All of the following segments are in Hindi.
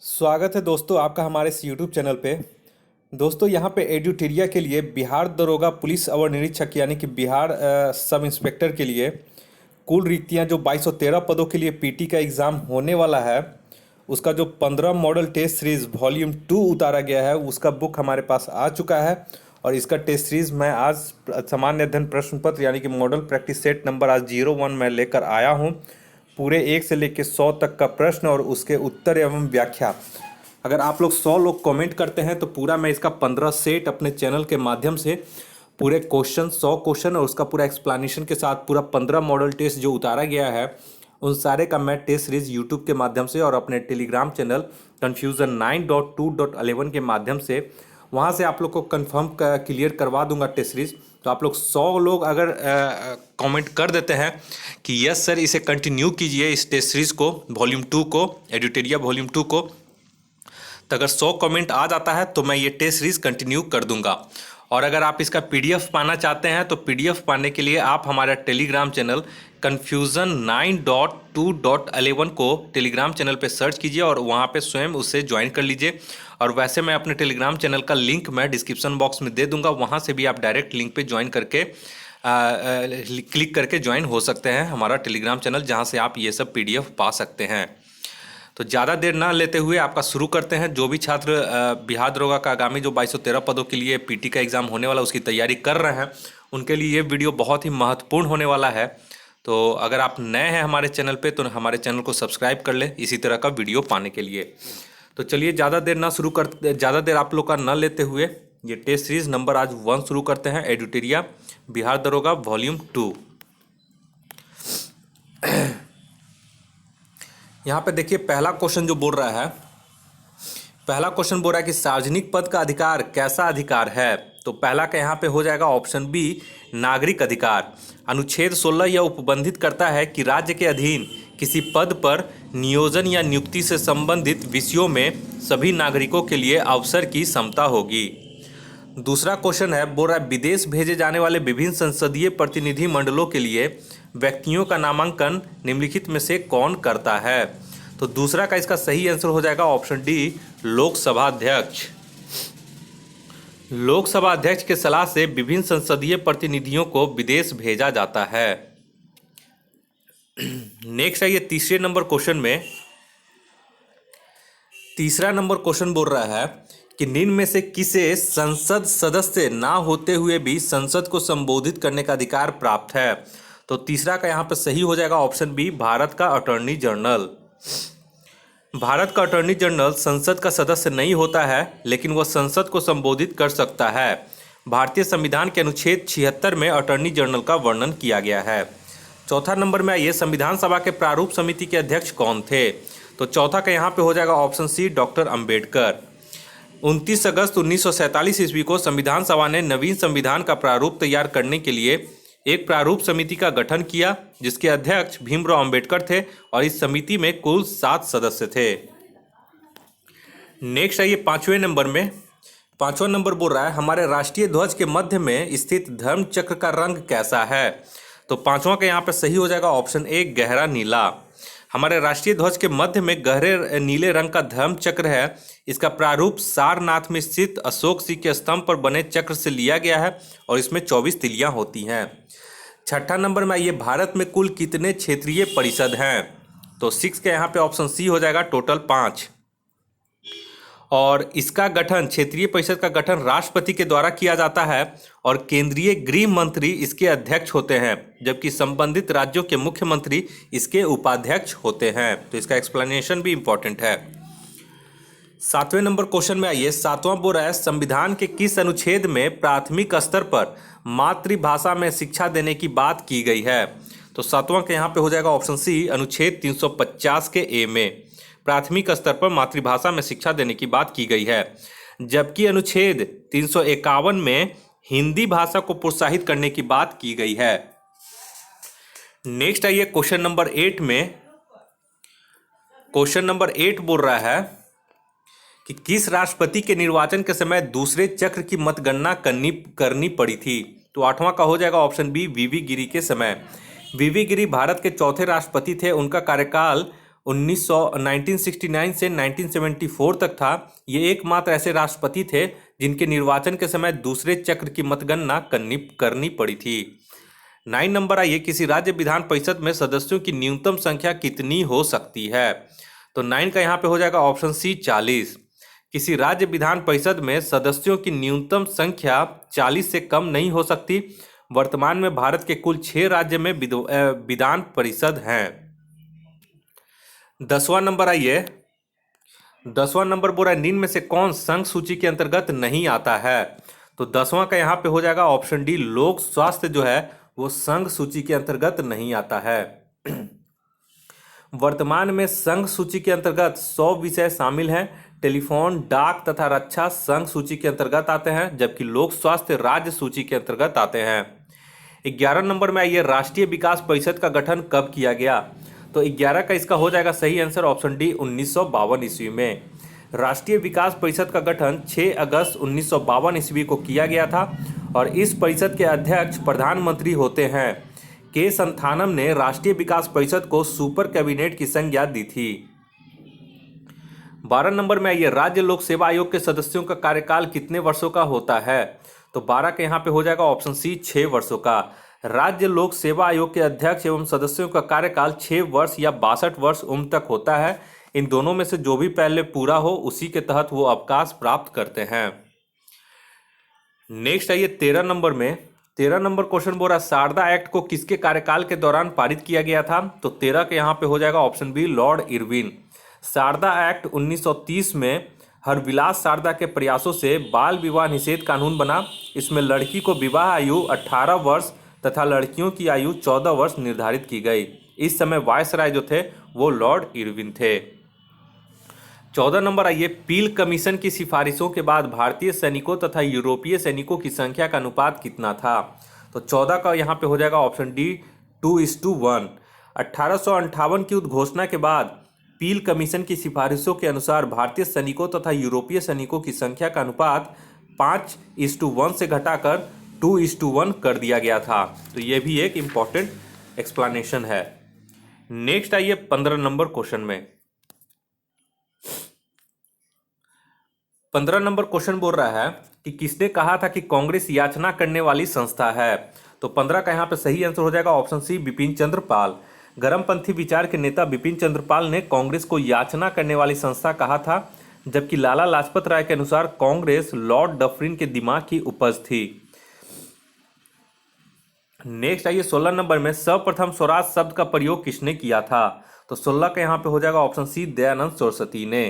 स्वागत है दोस्तों आपका हमारे इस यूट्यूब चैनल पे। दोस्तों यहाँ पे एड्यूटेरिया के लिए बिहार दरोगा पुलिस अवर निरीक्षक यानी कि बिहार सब इंस्पेक्टर के लिए कुल रिक्तियाँ जो 2213 पदों के लिए पीटी का एग्ज़ाम होने वाला है, उसका जो 15 मॉडल टेस्ट सीरीज़ वॉल्यूम 2 उतारा गया है, उसका बुक हमारे पास आ चुका है। और इसका टेस्ट सीरीज़ मैं आज सामान्य अध्ययन प्रश्न पत्र यानी कि मॉडल प्रैक्टिस सेट नंबर आज 01 में लेकर आया हूँ। पूरे 1 से लेकर 100 तक का प्रश्न और उसके उत्तर एवं व्याख्या। अगर आप लोग 100 लोग कमेंट करते हैं तो पूरा मैं इसका 15 सेट अपने चैनल के माध्यम से पूरे क्वेश्चन 100 क्वेश्चन और उसका पूरा एक्सप्लेनेशन के साथ पूरा 15 मॉडल टेस्ट जो उतारा गया है उन सारे का मैं टेस्ट सीरीज यूट्यूब के माध्यम से और अपने टेलीग्राम चैनल कन्फ्यूज़न 9.2.11 के माध्यम से वहाँ से आप लोग को कंफर्म क्लियर करवा दूंगा टेस्ट सीरीज। तो आप लोग 100 लोग अगर कमेंट कर देते हैं कि यस सर इसे कंटिन्यू कीजिए इस टेस्ट सीरीज को वॉल्यूम 2 को एड्यूटेरिया वॉल्यूम 2 को, तो अगर 100 कमेंट आ जाता है तो मैं ये टेस्ट सीरीज कंटिन्यू कर दूंगा। और अगर आप इसका पीडीएफ पाना चाहते हैं तो पीडीएफ पाने के लिए आप हमारा टेलीग्राम चैनल कन्फ्यूज़न 9.2.11 को टेलीग्राम चैनल पे सर्च कीजिए और वहाँ पे स्वयं उससे ज्वाइन कर लीजिए। और वैसे मैं अपने टेलीग्राम चैनल का लिंक मैं डिस्क्रिप्शन बॉक्स में दे दूंगा, वहाँ से भी आप डायरेक्ट लिंक पे ज्वाइन करके क्लिक करके ज्वाइन हो सकते हैं हमारा टेलीग्राम चैनल, जहाँ से आप ये सब पीडीएफ पा सकते हैं। तो ज़्यादा देर ना लेते हुए आपका शुरू करते हैं। जो भी छात्र बिहार दरोगा का आगामी जो 2213 पदों के लिए पीटी का एग्ज़ाम होने वाला उसकी तैयारी कर रहे हैं उनके लिए ये वीडियो बहुत ही महत्वपूर्ण होने वाला है। तो अगर आप नए हैं हमारे चैनल पे तो हमारे चैनल को सब्सक्राइब कर लें इसी तरह का वीडियो पाने के लिए। तो चलिए ज़्यादा देर आप लोग का न लेते हुए ये टेस्ट सीरीज नंबर आज 1 शुरू करते हैं, एड्यूटेरिया बिहार दरोगा वॉल्यूम 2। यहाँ पे देखिए पहला क्वेश्चन जो बोल रहा है, पहला क्वेश्चन बोल रहा है कि सार्वजनिक पद का अधिकार कैसा अधिकार है। तो पहला का यहाँ पे हो जाएगा ऑप्शन बी नागरिक अधिकार। अनुच्छेद 16 यह उपबंधित करता है कि राज्य के अधीन किसी पद पर नियोजन या नियुक्ति से संबंधित विषयों में सभी नागरिकों के लिए अवसर की समता होगी। दूसरा क्वेश्चन है बोल रहा है विदेश भेजे जाने वाले विभिन्न संसदीय प्रतिनिधि मंडलों के लिए व्यक्तियों का नामांकन निम्नलिखित में से कौन करता है। तो दूसरा का इसका सही आंसर हो जाएगा ऑप्शन डी लोकसभा अध्यक्ष। लोकसभा अध्यक्ष के सलाह से विभिन्न संसदीय प्रतिनिधियों को विदेश भेजा जाता है। नेक्स्ट है ये तीसरे नंबर क्वेश्चन में, तीसरा नंबर क्वेश्चन बोल रहा है कि निम्न में से किसे संसद सदस्य ना होते हुए भी संसद को संबोधित करने का अधिकार प्राप्त है। तो तीसरा का यहाँ पर सही हो जाएगा ऑप्शन बी भारत का अटॉर्नी जनरल। भारत का अटॉर्नी जनरल संसद का सदस्य नहीं होता है लेकिन वह संसद को संबोधित कर सकता है। भारतीय संविधान के अनुच्छेद 76 में अटॉर्नी जनरल का वर्णन किया गया है। चौथा नंबर में आइए संविधान सभा के प्रारूप समिति के अध्यक्ष कौन थे। तो चौथा का यहाँ पे हो जाएगा ऑप्शन सी डॉक्टर अंबेडकर। 29 अगस्त 1947 ईस्वी को संविधान सभा ने नवीन संविधान का प्रारूप तैयार करने के लिए एक प्रारूप समिति का गठन किया जिसके अध्यक्ष भीमराव अंबेडकर थे और इस समिति में कुल 7 सदस्य थे। नेक्स्ट आइए पांचवें नंबर में, पांचवा नंबर बोल रहा है हमारे राष्ट्रीय ध्वज के मध्य में स्थित धर्म चक्र का रंग कैसा है। तो पांचवा का यहाँ पे सही हो जाएगा ऑप्शन ए गहरा नीला। हमारे राष्ट्रीय ध्वज के मध्य में गहरे नीले रंग का धर्म चक्र है। इसका प्रारूप सारनाथ में स्थित अशोक सिंह के स्तंभ पर बने चक्र से लिया गया है और इसमें 24 तिलियां होती हैं। छठा नंबर में आइए भारत में कुल कितने क्षेत्रीय परिषद हैं। तो 6 के यहाँ पे ऑप्शन सी हो जाएगा टोटल 5। और इसका गठन क्षेत्रीय परिषद का गठन राष्ट्रपति के द्वारा किया जाता है और केंद्रीय गृह मंत्री इसके अध्यक्ष होते हैं जबकि संबंधित राज्यों के मुख्यमंत्री इसके उपाध्यक्ष होते हैं। तो इसका एक्सप्लेनेशन भी इम्पोर्टेंट है। 7वें नंबर क्वेश्चन में आइए, 7वां बोल रहा है संविधान के किस अनुच्छेद में प्राथमिक स्तर पर मातृभाषा में शिक्षा देने की बात की गई है। तो 7वां के यहाँ पे हो जाएगा ऑप्शन सी अनुच्छेद 350 के ए में प्राथमिक स्तर पर मातृभाषा में शिक्षा देने की बात की गई है, जबकि अनुच्छेद 351 में हिंदी भाषा को प्रोत्साहित करने की बात की गई है। नेक्स्ट आइए क्वेश्चन नंबर 8 में, क्वेश्चन नंबर 8 बोल रहा है कि किस राष्ट्रपति के निर्वाचन के समय दूसरे चक्र की मतगणना करनी पड़ी थी। तो 8वां का हो जाएगा ऑप्शन बी वीवी गिरी के समय। वीवी गिरी भारत के चौथे राष्ट्रपति थे। उनका कार्यकाल 1969 से 1974 तक था। ये एकमात्र ऐसे राष्ट्रपति थे जिनके निर्वाचन के समय दूसरे चक्र की मतगणना करनी पड़ी थी। 9 नंबर आइए, किसी राज्य विधान परिषद में सदस्यों की न्यूनतम संख्या कितनी हो सकती है? तो 9 का यहाँ पे हो जाएगा ऑप्शन सी 40। किसी राज्य विधान परिषद में सदस्यों की न्यूनतम संख्या 40 से कम नहीं हो सकती। वर्तमान में भारत के कुल 6 राज्य में विधान परिषद हैं। 10वां नंबर आइए, 10वां नंबर बोल रहा है निम्न में से कौन संघ सूची के अंतर्गत नहीं आता है? तो 10वां का यहाँ पे हो जाएगा ऑप्शन डी, लोक स्वास्थ्य जो है वो संघ सूची के अंतर्गत नहीं आता है। वर्तमान में संघ सूची के अंतर्गत 100 विषय शामिल हैं। टेलीफोन, डाक तथा रक्षा संघ सूची के अंतर्गत आते हैं, जबकि लोक स्वास्थ्य राज्य सूची के अंतर्गत आते हैं। 11 नंबर में आइए, राष्ट्रीय विकास परिषद का गठन कब किया गया? तो 11 का इसका हो जाएगा सही आंसर ऑप्शन डी, 1952 ईस्वी में। राष्ट्रीय विकास परिषद का गठन 6 अगस्त 1952 ईस्वी को किया गया था और इस परिषद के अध्यक्ष प्रधानमंत्री होते हैं। के संथानम ने राष्ट्रीय विकास परिषद को सुपर कैबिनेट की संज्ञा दी थी। 12 नंबर में आइए, राज्य लोक सेवा आयोग के सदस्यों का कार्यकाल कितने वर्षों का होता है? तो 12 के यहाँ पे हो जाएगा ऑप्शन सी, 6 वर्षों का। राज्य लोक सेवा आयोग के अध्यक्ष एवं सदस्यों का कार्यकाल 6 वर्ष या 62 वर्ष उम्र तक होता है। इन दोनों में से जो भी पहले पूरा हो उसी के तहत वो अवकाश प्राप्त करते हैं। नेक्स्ट आइए 13 नंबर में। 13 नंबर क्वेश्चन बोल रहा है, शारदा एक्ट को किसके कार्यकाल के दौरान पारित किया गया था? तो 13 के यहाँ पे हो जाएगा option B, Lord Irwin. Sharda act 1930 में हरविलास शारदा के प्रयासों से बाल विवाह निषेध कानून बना। इसमें लड़की को विवाह आयु 18 वर्ष तथा लड़कियों की आयु 14 वर्ष निर्धारित की गई। इस समय वायसराय जो थे वो लॉर्ड इरविन थे। 14 नंबर आइए, पील कमीशन की सिफारिशों के बाद भारतीय सैनिकों तथा यूरोपीय सैनिकों की संख्या का अनुपात कितना था? तो 14 का यहाँ पे हो जाएगा ऑप्शन डी, 2:1। 1858 की उद्घोषणा के बाद पील कमीशन की सिफारिशों के अनुसार भारतीय सैनिकों तथा यूरोपीय सैनिकों की संख्या का अनुपात 5:1 से घटाकर 2:1 कर दिया गया था। तो ये भी एक इम्पॉर्टेंट एक्सप्लेनेशन है। नेक्स्ट आइए 15 नंबर क्वेश्चन में। 15 नंबर क्वेश्चन बोल रहा है कि किसने कहा था कि कांग्रेस याचना करने वाली संस्था है? तो 15 का यहाँ पे सही आंसर हो जाएगा ऑप्शन सी, बिपिन चंद्र पाल। गर्मपंथी विचार के नेता बिपिन चंद्र पाल ने कांग्रेस को याचना करने वाली संस्था कहा था, जबकि लाला लाजपत राय के अनुसार कांग्रेस लॉर्ड डफरिन के दिमाग की उपज थी। नेक्स्ट आइए 16 नंबर में, सर्वप्रथम स्वराज शब्द का प्रयोग किसने किया था? तो 16 का यहाँ पे हो जाएगा ऑप्शन सी, दयानंद सरस्वती ने।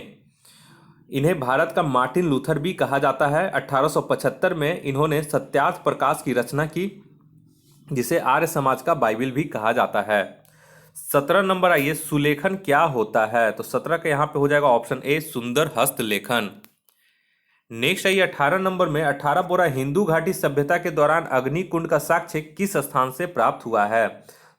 इन्हें भारत का मार्टिन लूथर भी कहा जाता है। 1875 में इन्होंने सत्यार्थ प्रकाश की रचना की, जिसे आर्य समाज का बाइबिल भी कहा जाता है। 17 नंबर आइए, सुलेखन क्या होता है? तो 17 के यहाँ पे हो जाएगा ऑप्शन ए, सुंदर हस्तलेखन। नेक्स्ट आइए 18 नंबर में, 18 बोरा हिंदू घाटी सभ्यता के दौरान अग्निकुंड का साक्ष्य किस स्थान से प्राप्त हुआ है?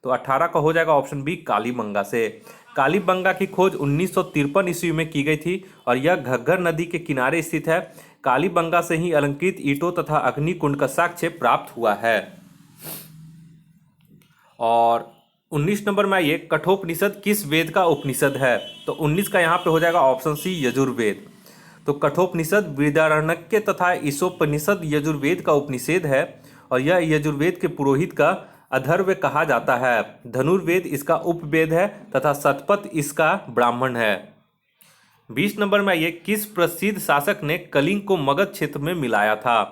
तो 18 का हो जाएगा ऑप्शन बी, कालीबंगा से। कालीबंगा की खोज 1953 ईस्वी में की गई थी और यह घग्गर नदी के किनारे स्थित है। कालीबंगा से ही अलंकृत ईंटों तथा अग्निकुंड का साक्ष्य प्राप्त हुआ है। और 19 नंबर में आइए, कठोपनिषद किस वेद का उपनिषद है? तो 19 का यहाँ पे हो जाएगा ऑप्शन सी, यजुर्वेद। तो कठोपनिषद बृहदारण्यक तथा ईशोपनिषद यजुर्वेद का उपनिषद है और यह यजुर्वेद के पुरोहित का अथर्व कहा जाता है। धनुर्वेद इसका उपवेद है तथा शतपथ इसका ब्राह्मण है। 20 नंबर में आइए, किस प्रसिद्ध शासक ने कलिंग को मगध क्षेत्र में मिलाया था?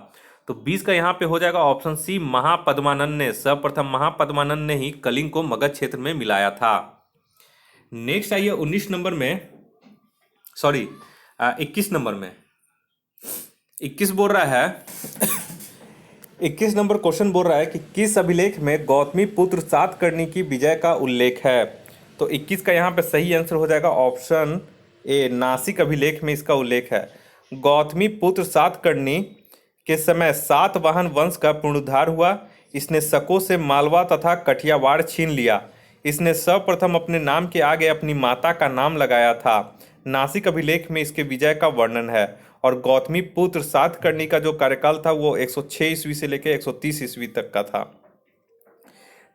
तो 20 का यहाँ पे हो जाएगा ऑप्शन सी, महापद्मानंद ने। सर्वप्रथम महापद्मानंद ने ही कलिंग को मगध क्षेत्र में मिलाया था। नेक्स्ट आइए 19 नंबर में, सॉरी 21 नंबर में। 21 बोल रहा है 21 नंबर क्वेश्चन बोल रहा है कि किस अभिलेख में गौतमी पुत्र सातकर्णी की विजय का उल्लेख है? तो 21 का यहाँ पे सही आंसर हो जाएगा ऑप्शन ए, नासिक अभिलेख में इसका उल्लेख है। गौतमी पुत्र सातकर्णी के समय सातवाहन वंश का पुनरुद्धार हुआ। इसने शकों से मालवा तथा कठियावाड़ छीन लिया। इसने सर्वप्रथम अपने नाम के आगे अपनी माता का नाम लगाया था। नासिक अभिलेख में इसके विजय का वर्णन है और गौतमी पुत्र सातकर्णी का जो कार्यकाल था वो 106 ईस्वी से लेकर 130 ईस्वी तक का था।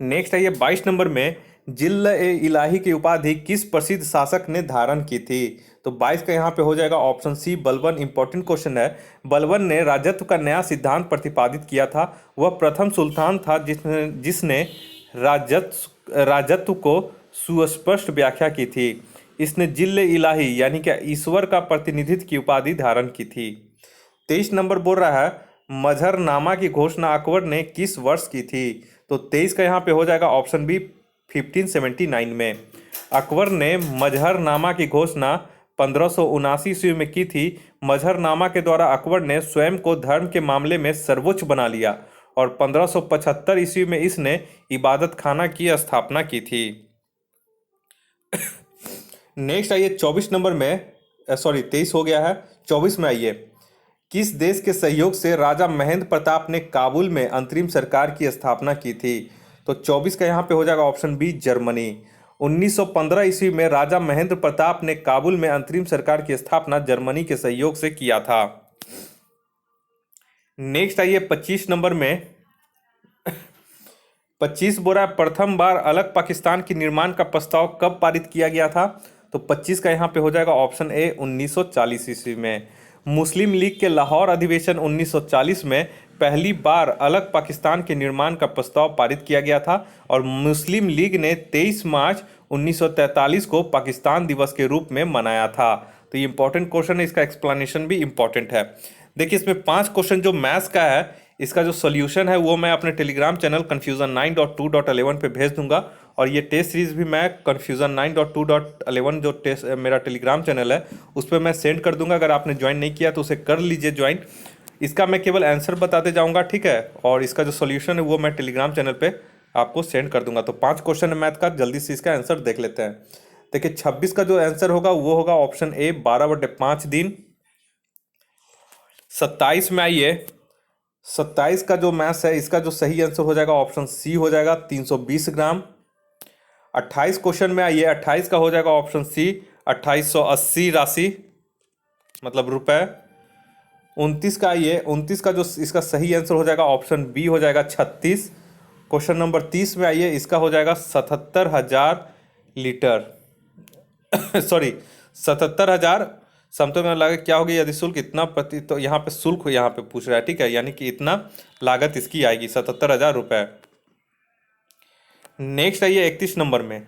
नेक्स्ट आइए 22 नंबर में, जिल्ल ए इलाही की उपाधि किस प्रसिद्ध शासक ने धारण की थी? तो 22 का यहाँ पे हो जाएगा option C Balban. Important question है। बलबन ने राजत्व का नया सिद्धांत प्रतिपादित किया था। वह प्रथम सुल्तान था जिसने जिसने राजत्व को सुस्पष्ट व्याख्या की थी। इसने जिल्ल इलाही यानी कि ईश्वर का प्रतिनिधित्व की उपाधि धारण की थी। 23 नंबर बोल रहा है मजहरनामा की घोषणा अकबर ने किस वर्ष की थी? तो 23 का यहाँ पे हो जाएगा ऑप्शन बी 1579 में। अकबर ने मजहरनामा की घोषणा 1579 ईस्वी में की थी। मजहरनामा के द्वारा अकबर ने स्वयं को धर्म के मामले में सर्वोच्च बना लिया और 1575 ईस्वी में इसने इबादत खाना की स्थापना की थी। नेक्स्ट आइए 24 नंबर में, सॉरी 23 हो गया है, 24 में आइए। किस देश के सहयोग से राजा महेंद्र प्रताप ने काबुल में अंतरिम सरकार की स्थापना की थी? तो 24 का यहाँ पे हो जाएगा ऑप्शन बी जर्मनी। 1915 ईस्वी में राजा महेंद्र प्रताप ने काबुल में अंतरिम सरकार की स्थापना जर्मनी के सहयोग से किया था। नेक्स्ट आइए 25 नंबर में। 25 बोरा प्रथम बार अलग पाकिस्तान के निर्माण का प्रस्ताव कब पारित किया गया था? तो 25 का यहाँ पे हो जाएगा ऑप्शन ए 1940 ईस्वी में। मुस्लिम लीग के लाहौर अधिवेशन 1940 में पहली बार अलग पाकिस्तान के निर्माण का प्रस्ताव पारित किया गया था और मुस्लिम लीग ने 23 मार्च 1943 को पाकिस्तान दिवस के रूप में मनाया था। तो ये इंपॉर्टेंट क्वेश्चन है, इसका एक्सप्लेनेशन भी इंपॉर्टेंट है। देखिए इसमें 5 क्वेश्चन जो मैथ्स का है, इसका जो सॉल्यूशन है वो मैं अपने टेलीग्राम चैनल confusion9.2.11 पे भेज दूंगा और ये टेस्ट सीरीज भी मैं confusion9.2.11 जो टेस्ट मेरा टेलीग्राम चैनल है उस पर मैं सेंड कर दूंगा। अगर आपने ज्वाइन नहीं किया तो उसे कर लीजिए ज्वाइन। इसका मैं केवल आंसर बताते जाऊंगा, ठीक है, और इसका जो सॉल्यूशन है वो मैं टेलीग्राम चैनल पे आपको सेंड कर दूंगा। तो 5 क्वेश्चन है मैथ का, जल्दी से इसका आंसर देख लेते हैं। देखिए 26 का जो आंसर होगा वो होगा ऑप्शन ए 12/5 दिन। 27 में आइए, 27 का जो मैथ्स है इसका जो सही आंसर हो जाएगा ऑप्शन सी हो जाएगा 320 ग्राम। 28 क्वेश्चन में आइए, 28 का हो जाएगा ऑप्शन सी 2880 राशि मतलब रुपए। 29 का आइए, 29 का जो इसका सही आंसर हो जाएगा ऑप्शन बी हो जाएगा 36। क्वेश्चन नंबर 30 में आइए, इसका हो जाएगा 77,000 लीटर सॉरी 77,000 समतुल्य में लागत क्या होगी यदि शुल्क इतना प्रति, तो यहाँ पे शुल्क यहाँ पे पूछ रहा है, ठीक है, यानी कि इतना लागत इसकी आएगी 77,000 रुपये। नेक्स्ट आइए 31 नंबर में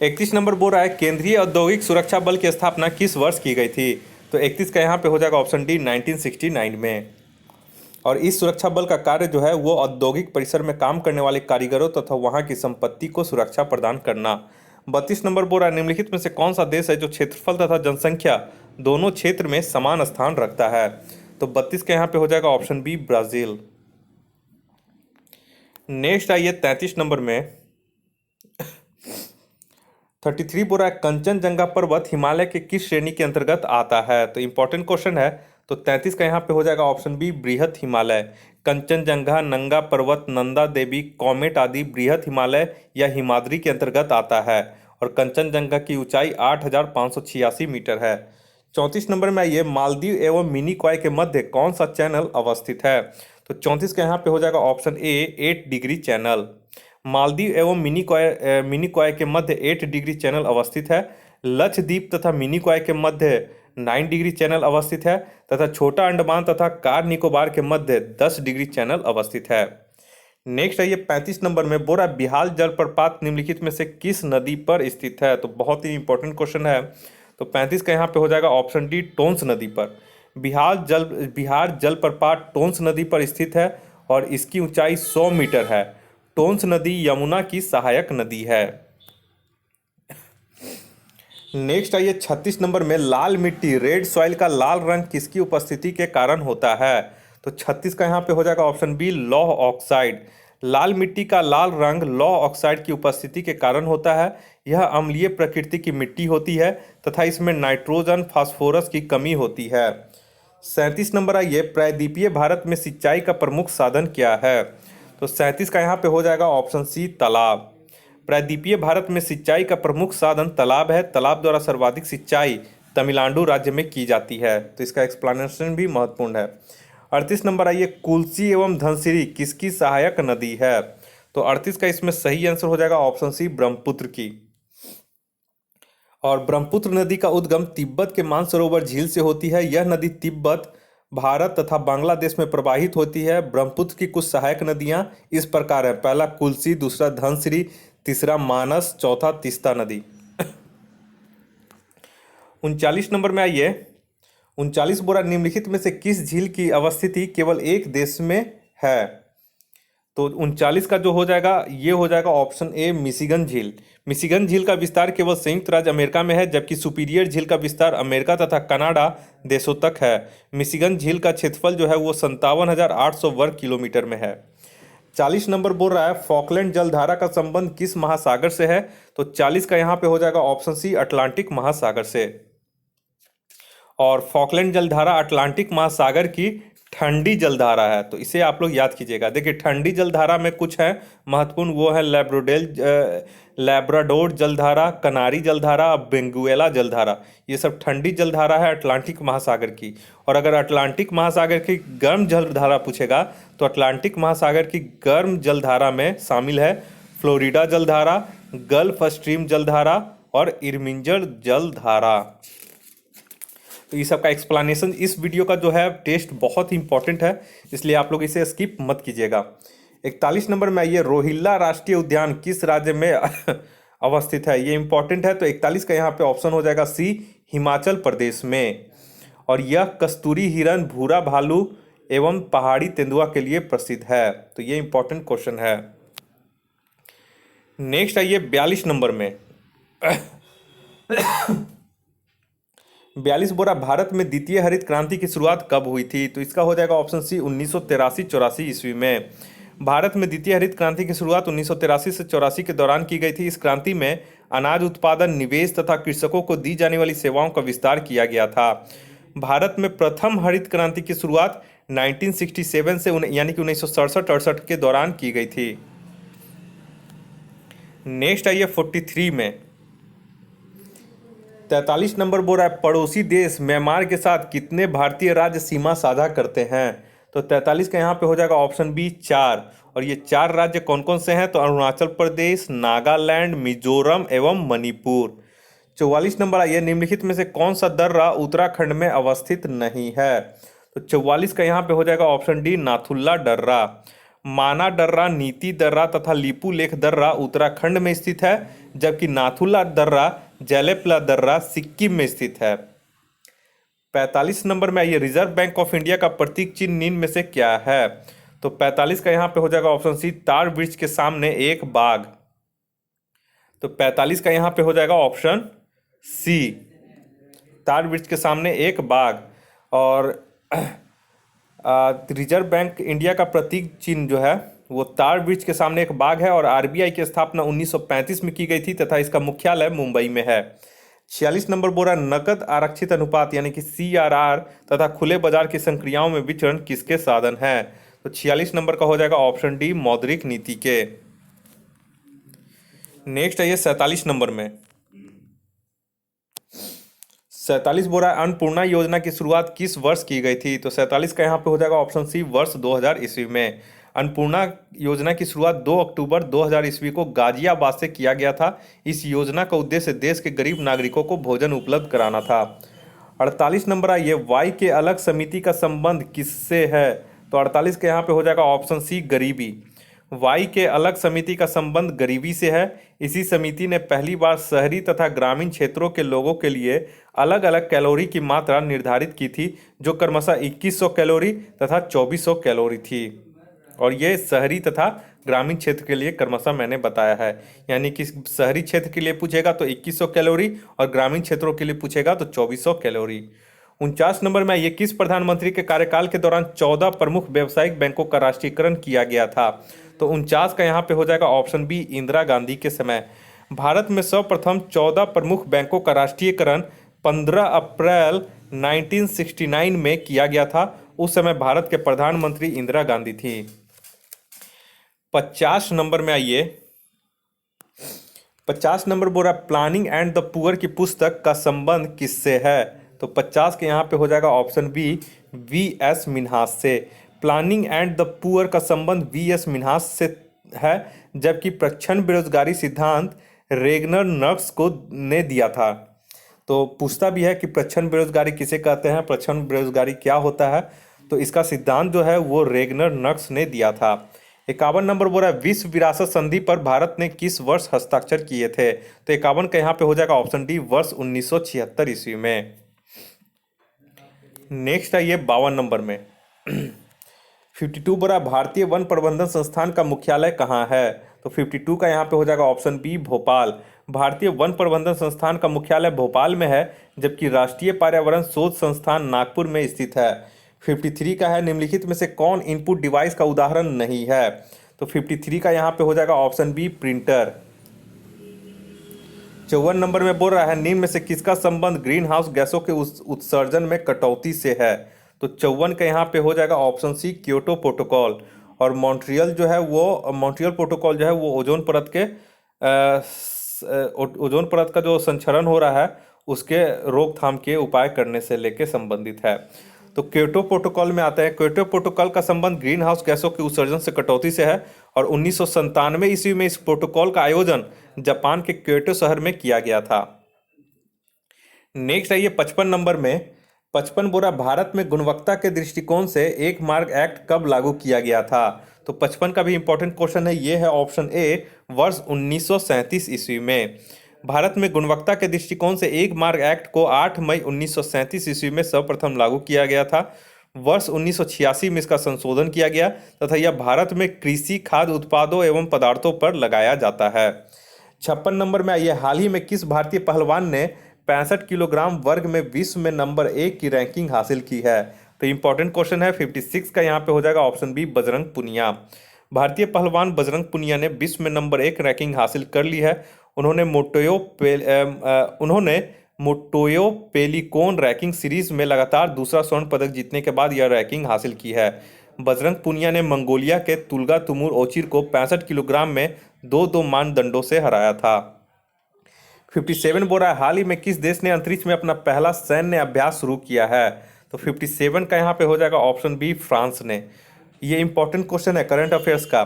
31 नंबर बोल रहा है केंद्रीय औद्योगिक सुरक्षा बल की स्थापना किस वर्ष की गई थी? तो 31 का यहाँ पे हो जाएगा ऑप्शन डी 1969 में। और इस सुरक्षा बल का कार्य जो है वो औद्योगिक परिसर में काम करने वाले कारीगरों तथा वहाँ की संपत्ति को सुरक्षा प्रदान करना। 32 नंबर बोल रहा है निम्नलिखित में से कौन सा देश है जो क्षेत्रफल तथा जनसंख्या दोनों क्षेत्र में समान स्थान रखता है? तो 32 के यहाँ पे हो जाएगा ऑप्शन बी ब्राजील। नेक्स्ट आइए 33 नंबर में 33 बोल रहा है कंचनजंगा पर्वत हिमालय के किस श्रेणी के अंतर्गत आता है? तो इंपॉर्टेंट क्वेश्चन है। तो 33 का यहाँ पे हो जाएगा ऑप्शन बी बृहत हिमालय। कंचनजंगा, नंगा पर्वत, नंदा देवी, कॉमेट आदि बृहत हिमालय या हिमाद्री के अंतर्गत आता है और कंचनजंगा की ऊंचाई 8,586 मीटर है। 34 नंबर में आइए मालदीव एवं मिनीकॉय के मध्य कौन सा चैनल अवस्थित है? तो 34 का यहाँ पे हो जाएगा option A 8 degree channel. Maldives एवं मिनीकॉय के मध्य 8 डिग्री चैनल अवस्थित है। लक्षद्वीप तथा मिनीकॉय के मध्य 9 डिग्री चैनल अवस्थित है तथा छोटा अंडमान तथा कार निकोबार के मध्य 10 डिग्री चैनल अवस्थित है। नेक्स्ट आइए 35 नंबर में बोरा बिहाल जलप्रपात निम्नलिखित में से किस नदी पर स्थित है? तो बहुत ही इंपॉर्टेंट क्वेश्चन है। तो 35 का यहाँ पे हो जाएगा ऑप्शन डी टोंस नदी पर। बिहार जलप्रपात टोंस नदी पर स्थित है और इसकी ऊंचाई 100 मीटर है। टोंस नदी यमुना की सहायक नदी है। नेक्स्ट आइए 36 नंबर में लाल मिट्टी रेड सॉइल का लाल रंग किसकी उपस्थिति के कारण होता है? तो 36 का यहाँ पे हो जाएगा ऑप्शन बी लौह ऑक्साइड। लाल मिट्टी का लाल रंग लौह ऑक्साइड की उपस्थिति के कारण होता है। यह अम्लीय प्रकृति की मिट्टी होती है तथा इसमें नाइट्रोजन फास्फोरस की कमी होती है। 37 नंबर आइए प्रायद्वीपीय भारत में सिंचाई का प्रमुख साधन क्या है? तो 37 का यहाँ पे हो जाएगा ऑप्शन सी तालाब। प्रायद्वीपीय भारत में सिंचाई का प्रमुख साधन तालाब है। तालाब द्वारा सर्वाधिक सिंचाई तमिलनाडु राज्य में की जाती है। तो इसका एक्सप्लेनेशन भी महत्वपूर्ण है। 38 नंबर आइए कुल्सी एवं धनसिरी किसकी सहायक नदी है? तो 38 का इसमें सही आंसर हो जाएगा ऑप्शन सी, ब्रह्मपुत्र की। और ब्रह्मपुत्र नदी का उद्गम तिब्बत के मानसरोवर झील से होती है। यह नदी तिब्बत, भारत तथा बांग्लादेश में प्रवाहित होती है। ब्रह्मपुत्र की कुछ सहायक नदियां इस प्रकार है: पहला कुल्सी, दूसरा धनसिरी, तीसरा मानस, चौथा तीस्ता नदी। 39 नंबर में आइए। 39 बोरा निम्नलिखित में से किस झील की अवस्थिति केवल एक देश में है? तो 39 का जो हो जाएगा ये हो जाएगा ऑप्शन ए, मिशिगन झील। मिशिगन झील का विस्तार केवल संयुक्त राज्य अमेरिका में है, जबकि सुपीरियर झील का विस्तार अमेरिका तथा कनाडा देशों तक है। मिशिगन झील का क्षेत्रफल जो है वो 57,800 वर्ग किलोमीटर में है। 40 नंबर बोल रहा है फॉकलैंड जलधारा का संबंध किस महासागर से है? तो 40 का यहाँ पे हो जाएगा ऑप्शन सी, अटलांटिक महासागर से। और फॉकलैंड जलधारा अटलांटिक महासागर की ठंडी जलधारा है, तो इसे आप लोग याद कीजिएगा। देखिए ठंडी जलधारा में कुछ है महत्वपूर्ण, वो है लैब्राडोर जलधारा, कनारी जलधारा, बेंगुएला जलधारा। ये सब ठंडी जलधारा है अटलांटिक महासागर की। और अगर अटलांटिक महासागर की गर्म जलधारा पूछेगा तो अटलांटिक महासागर की गर्म जलधारा में शामिल है फ्लोरिडा जलधारा, गल्फ स्ट्रीम जलधारा और इरमिंजर जलधारा। तो ये सब का एक्सप्लेनेशन इस वीडियो का जो है टेस्ट बहुत ही इंपॉर्टेंट है, इसलिए आप लोग इसे स्किप मत कीजिएगा। 41 नंबर में आइए, रोहिल्ला राष्ट्रीय उद्यान किस राज्य में अवस्थित है? ये इंपॉर्टेंट है, तो 41 का यहाँ पे ऑप्शन हो जाएगा सी, हिमाचल प्रदेश में। और यह कस्तूरी हिरन, भूरा भालू एवं पहाड़ी तेंदुआ के लिए प्रसिद्ध है। तो ये इंपॉर्टेंट क्वेश्चन है। नेक्स्ट आइए 42 नंबर में। 42 बोरा, भारत में द्वितीय हरित क्रांति की शुरुआत कब हुई थी? तो इसका हो जाएगा ऑप्शन सी, 1983-84 ईस्वी में। भारत में द्वितीय हरित क्रांति की शुरुआत 1983 से 84 के दौरान की गई थी। इस क्रांति में अनाज उत्पादन, निवेश तथा कृषकों को दी जाने वाली सेवाओं का विस्तार किया गया था। भारत में प्रथम हरित क्रांति की शुरुआत 1967 से यानी कि 1967-68 के दौरान की गई थी। नेक्स्ट आइए 43 में। 43 नंबर बोल रहा है पड़ोसी देश म्यांमार के साथ कितने भारतीय राज्य सीमा साझा करते हैं? तो 43 का यहाँ पे हो जाएगा ऑप्शन बी, 4। और ये 4 राज्य कौन कौन से हैं? तो अरुणाचल प्रदेश, नागालैंड, मिजोरम एवं मणिपुर। 44 नंबर आइए, निम्नलिखित में से कौन सा दर्रा उत्तराखंड में अवस्थित नहीं है? तो 44 का यहाँ पे हो जाएगा ऑप्शन डी, नाथुला दर्रा। माना दर्रा, नीति दर्रा तथा लिपू लेख दर्रा उत्तराखंड में स्थित है, जबकि नाथुला दर्रा, जैलेपला दर्रा सिक्किम में स्थित है। 45 नंबर में आइए, रिजर्व बैंक ऑफ इंडिया का प्रतीक चिन्ह निम्न में से क्या है? तो 45 का यहाँ पे हो जाएगा ऑप्शन सी, ताड़ वृक्ष के सामने एक बाघ। तो 45 का यहाँ पे हो जाएगा ऑप्शन सी, ताड़ वृक्ष के सामने एक बाघ। और रिजर्व बैंक इंडिया का प्रतीक चिन्ह जो है वो ताड़ वृक्ष के सामने एक बाघ है। और आरबीआई की स्थापना 1935 में की गई थी तथा इसका मुख्यालय मुंबई में है। 46 नंबर बोरा, नकद आरक्षित अनुपात यानी कि CRR तथा खुले बाजार की संक्रियाओं में विचरण किसके साधन है? तो 46 नंबर का हो जाएगा ऑप्शन डी, मौद्रिक नीति के। नेक्स्ट आइए 47 नंबर में। 47 बोरा, अन्नपूर्णा योजना की शुरुआत किस वर्ष की गई थी? तो 47 का यहाँ पे हो जाएगा ऑप्शन सी, वर्ष 2000 ईस्वी में। अन्नपूर्णा योजना की शुरुआत 2 अक्टूबर 2000 ईस्वी को गाजियाबाद से किया गया था। इस योजना का उद्देश्य देश के गरीब नागरिकों को भोजन उपलब्ध कराना था। 48 नंबर आइए, वाई के अलग समिति का संबंध किससे है? तो 48 के यहाँ पे हो जाएगा ऑप्शन सी, गरीबी। वाई के अलग समिति का संबंध गरीबी से है। इसी समिति ने पहली बार शहरी तथा ग्रामीण क्षेत्रों के लोगों के लिए अलग अलग कैलोरी की मात्रा निर्धारित की थी, जो क्रमशः 2100 कैलोरी तथा 2400 कैलोरी थी। और ये शहरी तथा ग्रामीण क्षेत्र के लिए क्रमशः मैंने बताया है, यानी कि शहरी क्षेत्र के लिए पूछेगा तो 2100 कैलोरी और ग्रामीण क्षेत्रों के लिए पूछेगा तो 2400 कैलोरी। 49 नंबर में ये किस प्रधानमंत्री के कार्यकाल के दौरान 14 प्रमुख व्यावसायिक बैंकों का राष्ट्रीयकरण किया गया था? तो 49 का यहाँ पे हो जाएगा ऑप्शन बी, इंदिरा गांधी के समय। भारत में सर्वप्रथम 14 प्रमुख बैंकों का राष्ट्रीयकरण 15 अप्रैल 1969 में किया गया था। उस समय भारत के प्रधानमंत्री इंदिरा गांधी थी। 50 नंबर में आइए। 50 नंबर बोल रहा प्लानिंग एंड द पुअर की पुस्तक का संबंध किससे है? तो 50 के यहाँ पे हो जाएगा ऑप्शन बी, VS मिन्हास से। प्लानिंग एंड द पुअर का संबंध VS मिन्हास से है, जबकि प्रच्छन्न बेरोजगारी सिद्धांत रेगनर नक्स को ने दिया था। तो पूछता भी है कि प्रच्छन्न बेरोजगारी किसे कहते हैं, प्रच्छन्न बेरोजगारी क्या होता है। तो इसका सिद्धांत जो है वो रेगनर नक्स ने दिया था। 51 नंबर बोल रहा है विश्व विरासत संधि पर भारत ने किस वर्ष हस्ताक्षर किए थे। तो 51 का यहाँ पे हो जाएगा ऑप्शन डी, वर्ष 1976 ईस्वी में। नेक्स्ट है ये 52 नंबर में 52 बोला भारतीय वन प्रबंधन संस्थान का मुख्यालय कहाँ है। तो 52 का यहाँ पे हो जाएगा ऑप्शन बी, भोपाल। भारतीय वन प्रबंधन संस्थान का मुख्यालय भोपाल में है, जबकि राष्ट्रीय पर्यावरण शोध संस्थान नागपुर में स्थित है। 53 का है निम्नलिखित में से कौन इनपुट डिवाइस का उदाहरण नहीं है। तो 53 का यहाँ पे हो जाएगा ऑप्शन बी, प्रिंटर। 54 नंबर में बोल रहा है निम्न में से किसका संबंध ग्रीन हाउस गैसों के उत्सर्जन में कटौती से है। तो 54 का यहाँ पे हो जाएगा ऑप्शन सी, क्योटो प्रोटोकॉल। और मॉन्ट्रियल प्रोटोकॉल जो है वो ओजोन परत के ओजोन परत का जो संक्षरण हो रहा है उसके रोकथाम के उपाय करने से लेके संबंधित है। तो क्योटो प्रोटोकॉल में आते हैं। क्योटो प्रोटोकॉल का संबंध ग्रीन हाउस गैसों के उत्सर्जन से कटौती से है और 1997 ईस्वी में इस प्रोटोकॉल का आयोजन जापान के क्योटो शहर में किया गया था। नेक्स्ट है ये 55 नंबर में 55 बोरा भारत में गुणवत्ता के दृष्टिकोण से एक मार्ग एक्ट कब लागू किया गया था। तो 55 का भी इंपॉर्टेंट क्वेश्चन है, ये है ऑप्शन ए, वर्ष 1937 ईस्वी में। भारत में गुणवत्ता के दृष्टिकोण से एक मार्ग एक्ट को 8 मई 1937 ईस्वी में सर्वप्रथम लागू किया गया था। वर्ष 1986 में इसका संशोधन किया गया तथा यह भारत में कृषि खाद्य उत्पादों एवं पदार्थों पर लगाया जाता है। 56 नंबर में आइए, हाल ही में किस भारतीय पहलवान ने 65 किलोग्राम वर्ग में विश्व में नंबर 1 की रैंकिंग हासिल की है। तो इंपॉर्टेंट क्वेश्चन है। 56 का यहाँ पे हो जाएगा ऑप्शन बी, बजरंग पुनिया। भारतीय पहलवान बजरंग पुनिया ने विश्व में नंबर 1 रैंकिंग हासिल कर ली है। उन्होंने मोटोयो पेलिकोन रैंकिंग सीरीज में लगातार दूसरा स्वर्ण पदक जीतने के बाद यह रैंकिंग हासिल की है। बजरंग पुनिया ने मंगोलिया के तुल्गा तुमुर ओचिर को 65 किलोग्राम में 2-2 मानदंडों से हराया था। 57 बोल रहा है हाल ही में किस देश ने अंतरिक्ष में अपना पहला सैन्य अभ्यास शुरू किया है। तो 57 का यहाँ पे हो जाएगा ऑप्शन बी, फ्रांस ने। ये इंपॉर्टेंट क्वेश्चन है करंट अफेयर्स का।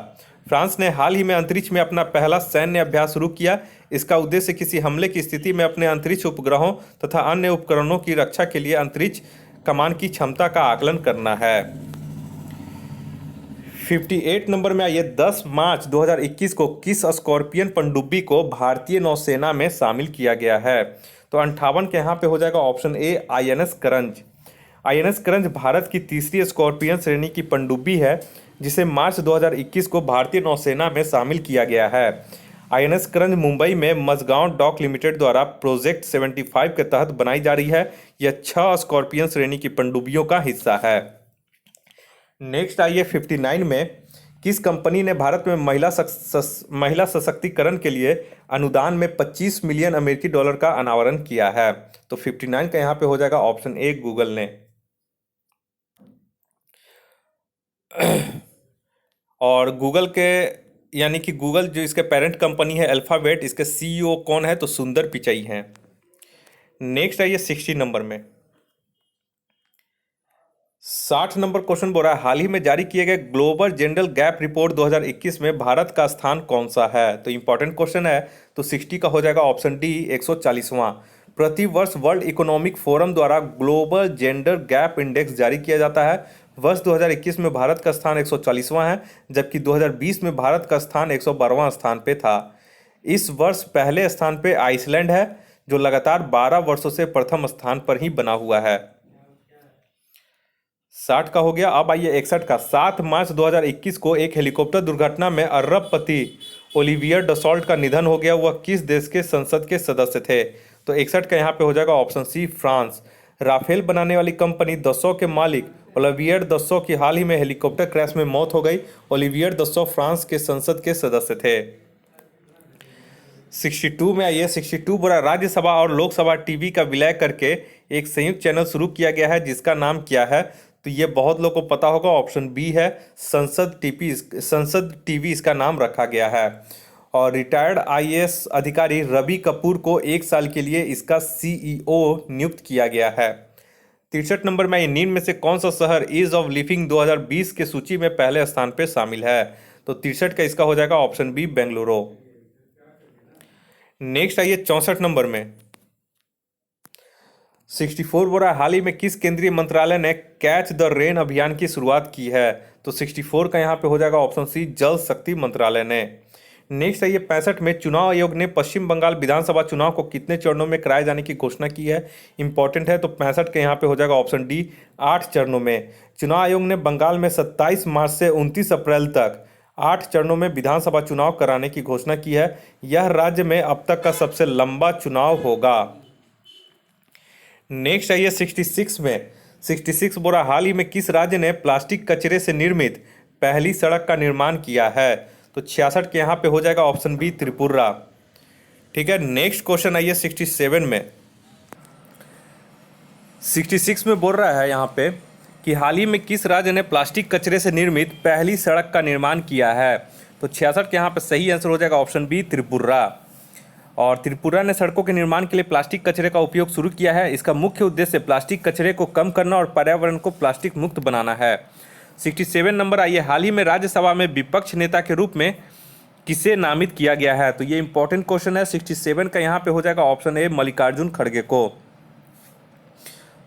फ्रांस ने हाल ही में अंतरिक्ष में अपना पहला सैन्य अभ्यास शुरू किया। इसका उद्देश्य किसी हमले की स्थिति में अपने अंतरिक्ष उपग्रहों तथा अन्य उपकरणों की रक्षा के लिए अंतरिक्ष कमान की क्षमता का आकलन करना है। 58 नंबर में आइए, 10 मार्च 2021 को किस स्कॉर्पियन पनडुब्बी को भारतीय नौसेना में शामिल किया गया है। तो 58 के यहाँ पे हो जाएगा option A, INS Karanj. INS करंज भारत की तीसरी स्कॉर्पियन श्रेणी की पनडुब्बी है जिसे मार्च 2021 को भारतीय नौसेना में शामिल किया गया है। INS करंज मुंबई में मझगांव डॉक लिमिटेड द्वारा प्रोजेक्ट 75 के तहत बनाई जा रही है। यह 6 स्कॉर्पियन श्रेणी की पनडुब्बियों का हिस्सा है। नेक्स्ट आइए 59 में, किस कंपनी ने भारत में महिला सशक्तिकरण के लिए अनुदान में 25 मिलियन अमेरिकी डॉलर का अनावरण किया है। तो 59 का यहाँ पे हो जाएगा ऑप्शन ए, गूगल ने। और गूगल के यानी कि गूगल जो इसके पेरेंट कंपनी है अल्फाबेट, इसके CEO कौन है। तो सुंदर पिचई हैं। नेक्स्ट आइए 60 नंबर में 60 नंबर क्वेश्चन बोल रहा है हाल ही में जारी किए गए ग्लोबल जनरल गैप रिपोर्ट 2021 में भारत का स्थान कौन सा है। तो इंपॉर्टेंट क्वेश्चन है। तो 60 का हो जाएगा ऑप्शन डी, 140वां। प्रति वर्ष वर्ल्ड इकोनॉमिक फोरम द्वारा ग्लोबल जेंडर गैप इंडेक्स जारी किया जाता है। वर्ष 2021 में भारत का स्थान 140वां है, जबकि 2020 में भारत का स्थान 112वां स्थान पे था। इस वर्ष पहले स्थान पे आइसलैंड है, जो लगातार 12 वर्षों से प्रथम स्थान पर ही बना हुआ है। 60 का हो गया। अब आइए 61 का। 7 मार्च 2021 को एक हेलीकॉप्टर दुर्घटना में अरबपति ओलिवियर डसॉल्ट का निधन हो गया। वह किस देश के संसद के सदस्य थे। तो 61 का यहाँ पे हो जाएगा ऑप्शन सी, फ्रांस। राफेल बनाने वाली कंपनी दसॉ के मालिक ओलिवियर दसॉ की हाल ही में हेलीकॉप्टर क्रैश में मौत हो गई। ओलिवियर दसॉ फ्रांस के संसद के सदस्य थे। 62 में आइए। 62 बुरा राज्यसभा और लोकसभा टीवी का विलय करके एक संयुक्त चैनल शुरू किया गया है, जिसका नाम क्या है। तो ये बहुत लोगों को पता होगा, ऑप्शन बी है, संसद टीवी इसका नाम रखा गया है। और रिटायर्ड IAS अधिकारी रवि कपूर को 1 साल के लिए इसका CEO नियुक्त किया गया है। 63 नंबर में निम्न में से कौन सा शहर ईज ऑफ लिविंग 2020 के सूची में पहले स्थान पर शामिल है। तो 63 का इसका हो जाएगा ऑप्शन बी बेंगलुरु। नेक्स्ट आइए 64 नंबर में। 64 बोल रहा है हाल ही में किस केंद्रीय मंत्रालय ने कैच द रेन अभियान की शुरुआत की है? तो 64 का यहाँ पे हो जाएगा ऑप्शन सी जल शक्ति मंत्रालय ने। नेक्स्ट है ये 65 में चुनाव आयोग ने पश्चिम बंगाल विधानसभा चुनाव को कितने चरणों में कराए जाने की घोषणा की है? इंपॉर्टेंट है, तो 65 के यहाँ पे हो जाएगा ऑप्शन डी 8 चरणों में। चुनाव आयोग ने बंगाल में 27 मार्च से 29 अप्रैल तक 8 चरणों में विधानसभा चुनाव कराने की घोषणा की है। यह राज्य में अब तक का सबसे लंबा चुनाव होगा। नेक्स्ट है ये 66 में। 66 बोरा हाल ही में किस राज्य ने प्लास्टिक कचरे से निर्मित पहली सड़क का निर्माण किया है? तो 66 के यहाँ पे हो जाएगा ऑप्शन बी त्रिपुरा। ठीक है, नेक्स्ट क्वेश्चन आइए 67 में। 66 में बोल रहा है यहाँ पे कि हाल ही में किस राज्य ने प्लास्टिक कचरे से निर्मित पहली सड़क का निर्माण किया है? तो 66 के यहाँ पे सही आंसर हो जाएगा ऑप्शन बी त्रिपुरा। और त्रिपुरा ने सड़कों के निर्माण के लिए प्लास्टिक कचरे का उपयोग शुरू किया है। इसका मुख्य उद्देश्य प्लास्टिक कचरे को कम करना और पर्यावरण को प्लास्टिक मुक्त बनाना है। 67 नंबर आइए हाल ही में राज्यसभा में विपक्ष नेता के रूप में किसे नामित किया गया है? तो ये इंपॉर्टेंट क्वेश्चन है। 67 का यहाँ पे हो जाएगा ऑप्शन ए मल्लिकार्जुन खड़गे को।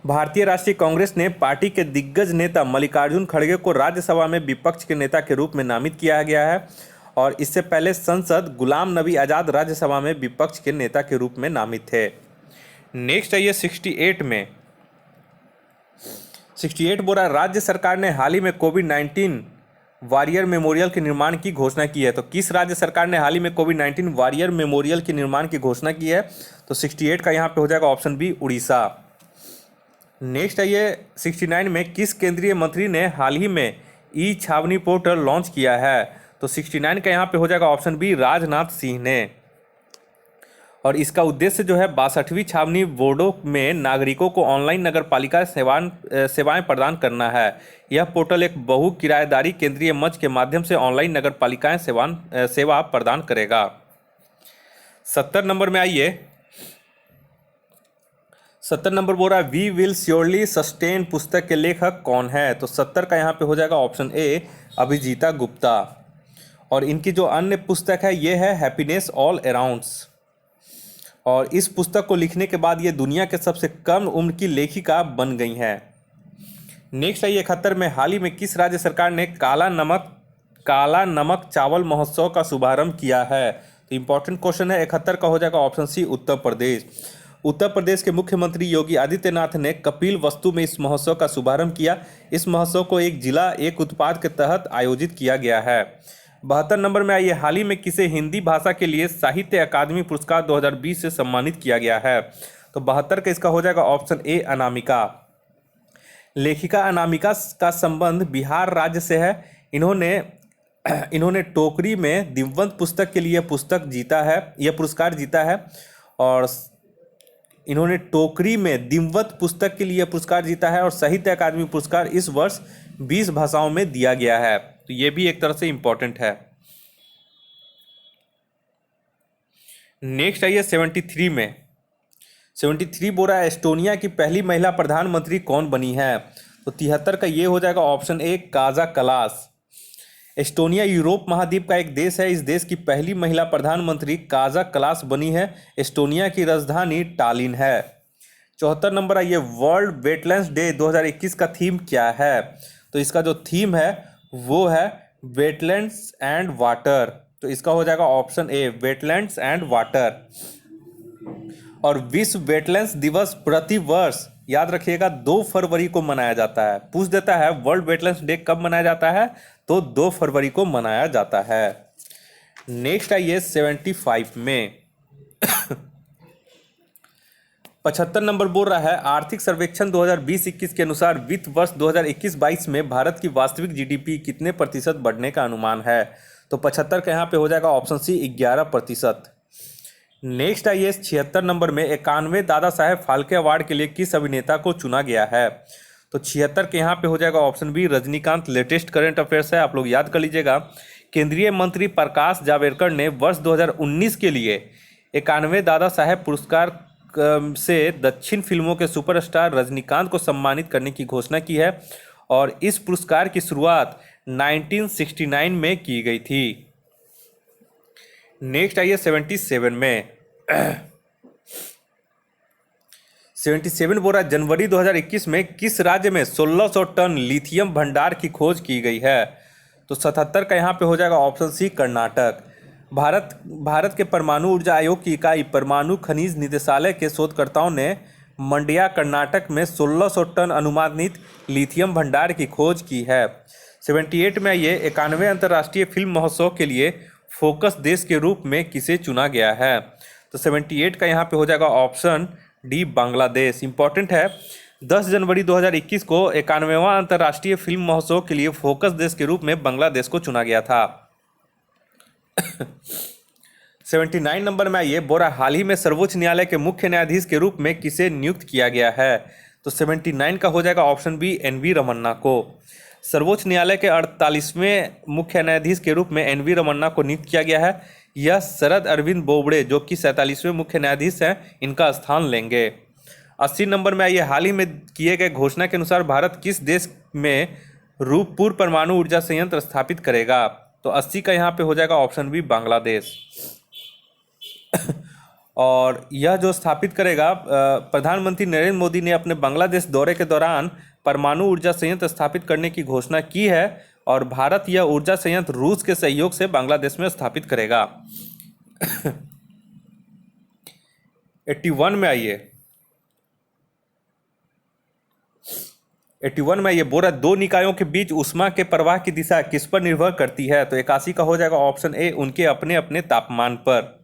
भारतीय राष्ट्रीय कांग्रेस ने पार्टी के दिग्गज नेता मल्लिकार्जुन खड़गे को राज्यसभा में विपक्ष के नेता के रूप में नामित किया गया है और इससे पहले सांसद गुलाम नबी आज़ाद राज्यसभा में विपक्ष के नेता के रूप में नामित थे। नेक्स्ट आइए 68 में। 68 बोरा राज्य सरकार ने हाल ही में कोविड-19 वॉरियर मेमोरियल के निर्माण की घोषणा की है। तो किस राज्य सरकार ने हाल ही में कोविड-19 वॉरियर मेमोरियल के निर्माण की घोषणा की है? तो 68 का यहाँ पे हो जाएगा ऑप्शन बी उड़ीसा। नेक्स्ट आइए 69 में किस केंद्रीय मंत्री ने हाल ही में ई छावनी पोर्टल लॉन्च किया है? तो 69 का यहाँ पे हो जाएगा ऑप्शन बी राजनाथ सिंह ने। और इसका उद्देश्य जो है 62वीं छावनी बोर्डों में नागरिकों को ऑनलाइन नगर पालिका सेवाएं प्रदान करना है। यह पोर्टल एक बहु किराएदारी केंद्रीय मंच के माध्यम से ऑनलाइन नगर पालिकाएं सेवा प्रदान करेगा। 70 नंबर में आइए। 70 नंबर बोल रहा है वी विल श्योरली सस्टेन पुस्तक के लेखक कौन है? तो 70 का यहाँ पे हो जाएगा ऑप्शन ए अभिजीता गुप्ता। और इनकी जो अन्य पुस्तक है ये है हैप्पीनेस ऑल अराउंड्स। और इस पुस्तक को लिखने के बाद ये दुनिया के सबसे कम उम्र की लेखिका बन गई हैं। नेक्स्ट है 71 में हाल ही में किस राज्य सरकार ने काला नमक चावल महोत्सव का शुभारंभ किया है? तो इंपॉर्टेंट क्वेश्चन है। 71 का हो जाएगा ऑप्शन सी उत्तर प्रदेश। उत्तर प्रदेश के मुख्यमंत्री योगी आदित्यनाथ ने कपिल वस्तु में इस महोत्सव का शुभारंभ किया। इस महोत्सव को एक जिला एक उत्पाद के तहत आयोजित किया गया है। 72 नंबर में आइए हाल ही में किसे हिंदी भाषा के लिए साहित्य अकादमी पुरस्कार 2020 से सम्मानित किया गया है? तो 72 का इसका हो जाएगा ऑप्शन ए अनामिका। लेखिका अनामिका का संबंध बिहार राज्य से है। इन्होंने टोकरी में दिव्यंत पुस्तक के लिए पुरस्कार जीता है और इन्होंने टोकरी में दिव्यंत पुस्तक के लिए पुरस्कार जीता है और साहित्य अकादमी पुरस्कार इस वर्ष 20 भाषाओं में दिया गया है। तो ये भी एक तरह से इंपॉर्टेंट है। नेक्स्ट आइए 73 में। 73 बोल रहा है एस्टोनिया की पहली महिला प्रधानमंत्री कौन बनी है? तो 73 का ये हो जाएगा option A Kaja Kallas. Estonia Europe महाद्वीप का एक देश है। इस देश की पहली महिला प्रधानमंत्री काजा कलास बनी है। एस्टोनिया की राजधानी टालिन है। 74 नंबर आइए वर्ल्ड वेटलैंड्स डे 2021 का थीम क्या है? तो इसका जो थीम है वो है वेटलैंड्स एंड वाटर। तो इसका हो जाएगा option A wetlands and water. और विश्व वेटलैंड्स दिवस प्रति वर्ष याद रखिएगा 2 फरवरी को मनाया जाता है। पूछ देता है वर्ल्ड वेटलैंड्स डे कब मनाया जाता है? तो 2 फरवरी को मनाया जाता है। नेक्स्ट आइए 75 में। 75 नंबर बोल रहा है आर्थिक सर्वेक्षण 2020-21 के अनुसार वित्त वर्ष 2021-22 में भारत की वास्तविक जीडीपी कितने प्रतिशत बढ़ने का अनुमान है? तो 75 का यहाँ पे हो जाएगा ऑप्शन सी 11%। नेक्स्ट आइए 76 नंबर में 91 दादा साहेब फाल्के अवार्ड के लिए किस अभिनेता को चुना गया है? तो 76 के यहाँ पे हो जाएगा option B Rajinikanth. Latest current affairs है, आप लोग याद कर लीजिएगा। केंद्रीय मंत्री प्रकाश जावड़ेकर ने वर्ष 2019 के लिए 91 दादा साहेब पुरस्कार से दक्षिण फिल्मों के सुपरस्टार रजनीकांत को सम्मानित करने की घोषणा की है और इस पुरस्कार की शुरुआत 1969 में की गई थी। नेक्स्ट आइए 77 में। 77 बोल रहा है जनवरी 2021 में किस राज्य में 1600 टन लिथियम भंडार की खोज की गई है? तो 77 का यहाँ पे हो जाएगा ऑप्शन सी कर्नाटक। भारत के परमाणु ऊर्जा आयोग की इकाई परमाणु खनिज निदेशालय के शोधकर्ताओं ने मंड्या कर्नाटक में 1600 टन अनुमानित लिथियम भंडार की खोज की है। 78 में ये 91 अंतर्राष्ट्रीय फिल्म महोत्सव के लिए फोकस देश के रूप में किसे चुना गया है? तो 78 का यहाँ पे हो जाएगा ऑप्शन डी बांग्लादेश। इंपॉर्टेंट है, 10 जनवरी 2021 को 91वां अंतर्राष्ट्रीय फिल्म महोत्सव के लिए फोकस देश के रूप में बांग्लादेश को चुना गया था। 79 नंबर में आइए, बोरा हाल ही में सर्वोच्च न्यायालय के मुख्य न्यायाधीश के रूप में किसे नियुक्त किया गया है? तो 79 का हो जाएगा ऑप्शन बी एन.वी. रमन्ना को। सर्वोच्च न्यायालय के 48वें मुख्य न्यायाधीश के रूप में एन.वी. रमन्ना को नियुक्त किया गया है। यह शरद अरविंद बोबड़े जो कि 47वें मुख्य न्यायाधीश हैं, इनका स्थान लेंगे। 80 नंबर में आइए, हाल ही में किए गए घोषणा के अनुसार भारत किस देश में रूपपुर परमाणु ऊर्जा संयंत्र स्थापित करेगा? तो 80 का यहाँ पे हो जाएगा ऑप्शन बी बांग्लादेश। और यह जो स्थापित करेगा, प्रधानमंत्री नरेंद्र मोदी ने अपने बांग्लादेश दौरे के दौरान परमाणु ऊर्जा संयंत्र स्थापित करने की घोषणा की है और भारत यह ऊर्जा संयंत्र रूस के सहयोग से बांग्लादेश में स्थापित करेगा। 81 में आइए, 81 में ये बोरा दो निकायों के बीच ऊष्मा के प्रवाह की दिशा किस पर निर्भर करती है? तो 81 का हो जाएगा ऑप्शन ए उनके अपने अपने तापमान पर।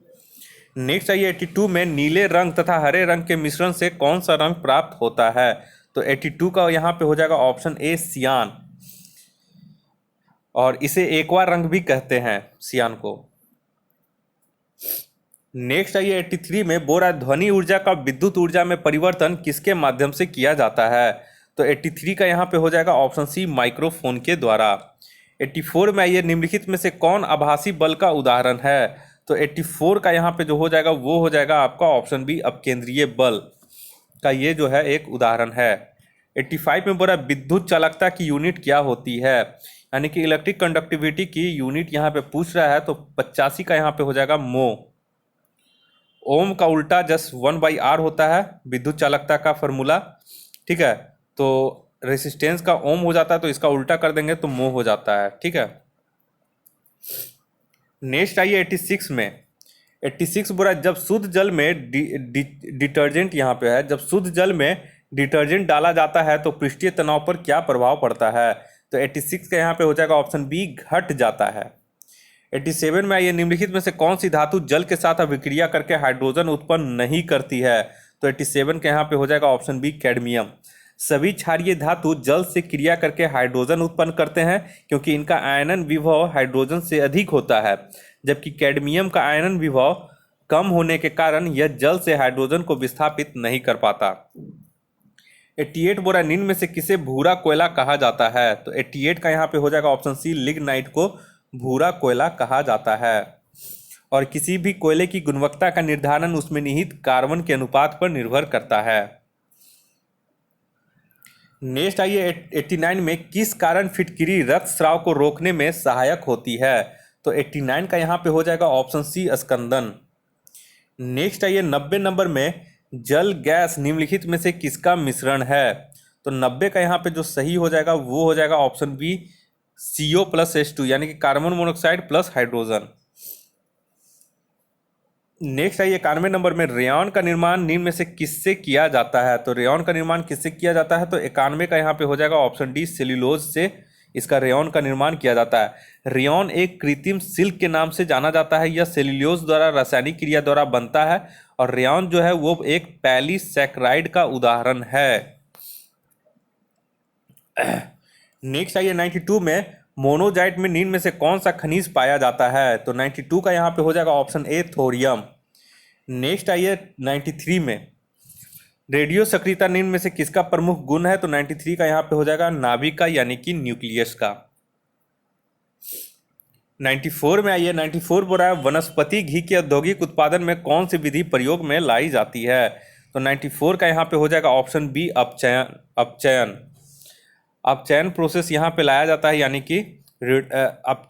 नेक्स्ट आइए 82 में नीले रंग तथा हरे रंग के मिश्रण से कौन सा रंग प्राप्त होता है? तो 82 का यहाँ पे हो जाएगा ऑप्शन ए सियान, और इसे एक्वा रंग भी कहते हैं सियान को। नेक्स्ट आइए 83 में, बोरा ध्वनि ऊर्जा का विद्युत ऊर्जा में परिवर्तन किसके माध्यम से किया जाता है? तो 83 का यहाँ पे हो जाएगा ऑप्शन सी माइक्रोफोन के द्वारा। 84 में आइए, निम्नलिखित में से कौन आभासी बल का उदाहरण है? तो 84 का यहाँ पे जो हो जाएगा वो हो जाएगा आपका ऑप्शन बी अपकेंद्रीय बल का ये जो है एक उदाहरण है। 85 में बोला विद्युत चालकता की यूनिट क्या होती है, यानी कि इलेक्ट्रिक कंडक्टिविटी की यूनिट यहाँ पे पूछ रहा है। तो 85 का यहाँ पे हो जाएगा मो। ओम का उल्टा जस्ट 1/r होता है विद्युत चालकता का फॉर्मूला, ठीक है। तो रेसिस्टेंस का ओम हो जाता है तो इसका उल्टा कर देंगे तो मो हो जाता है, ठीक है। नेक्स्ट आइए 86 में। 86 बोला जब शुद्ध जल में डिटर्जेंट यहाँ पे है, जब शुद्ध जल में डिटर्जेंट डाला जाता है तो पृष्ठीय तनाव पर क्या प्रभाव पड़ता है? तो 86 का यहाँ पे हो जाएगा ऑप्शन बी घट जाता है। 87 में आइए, निम्नलिखित में से कौन सी धातु जल के साथ अभिक्रिया करके हाइड्रोजन उत्पन्न नहीं करती है? तो 87 के यहाँ पे हो जाएगा ऑप्शन बी कैडमियम। सभी क्षारीय धातु जल से क्रिया करके हाइड्रोजन उत्पन्न करते हैं क्योंकि इनका आयनन विभव हाइड्रोजन से अधिक होता है, जबकि कैडमियम का आयनन विभव कम होने के कारण यह जल से हाइड्रोजन को विस्थापित नहीं कर पाता। 88 बोरा निम्न में से किसे भूरा कोयला कहा जाता है? तो 88 का यहाँ पे हो जाएगा ऑप्शन सी लिग्नाइट को भूरा कोयला कहा जाता है। और किसी भी कोयले की गुणवत्ता का निर्धारण उसमें निहित कार्बन के अनुपात पर निर्भर करता है। नेक्स्ट आइए 89 में, किस कारण फिटकिरी रक्तस्राव को रोकने में सहायक होती है? तो 89 का यहाँ पे हो जाएगा ऑप्शन सी स्कंदन। नेक्स्ट आइए 90 नंबर में, जल गैस निम्नलिखित में से किसका मिश्रण है? तो 90 का यहाँ पे जो सही हो जाएगा वो हो जाएगा ऑप्शन बी CO + H2 यानी कि carbon monoxide plus hydrogen. Next आइए 91 नंबर में, रेयॉन का निर्माण निम्न में से किससे किया जाता है? तो रेयॉन का निर्माण किससे किया जाता है? तो 91 का यहाँ पे हो जाएगा ऑप्शन डी सेल्यूलोज से इसका रेयॉन का निर्माण किया जाता है। रेयॉन एक कृत्रिम सिल्क के नाम से जाना जाता है। यह सेल्यूलोज द्वारा रासायनिक क्रिया द्वारा बनता है और रेयॉन जो है वो एक पॉलीसैकेराइड का उदाहरण है। नेक्स्ट आइए 92 में, मोनोजाइट में निम्न में से कौन सा खनिज पाया जाता है? तो 92 का यहाँ पे हो जाएगा ऑप्शन ए थोरियम। नेक्स्ट आइए 93 में, रेडियो सक्रियता निम्न में से किसका प्रमुख गुण है? तो 93 का यहाँ पे हो जाएगा नाभिक का यानी कि न्यूक्लियस का। 94 में आइए, 94 बोल रहा है वनस्पति घी के औद्योगिक उत्पादन में कौन सी विधि प्रयोग में लाई जाती है? तो 94 का यहाँ पे हो जाएगा ऑप्शन बी अपचयन। अपचयन प्रोसेस यहाँ पे लाया जाता है यानी कि अब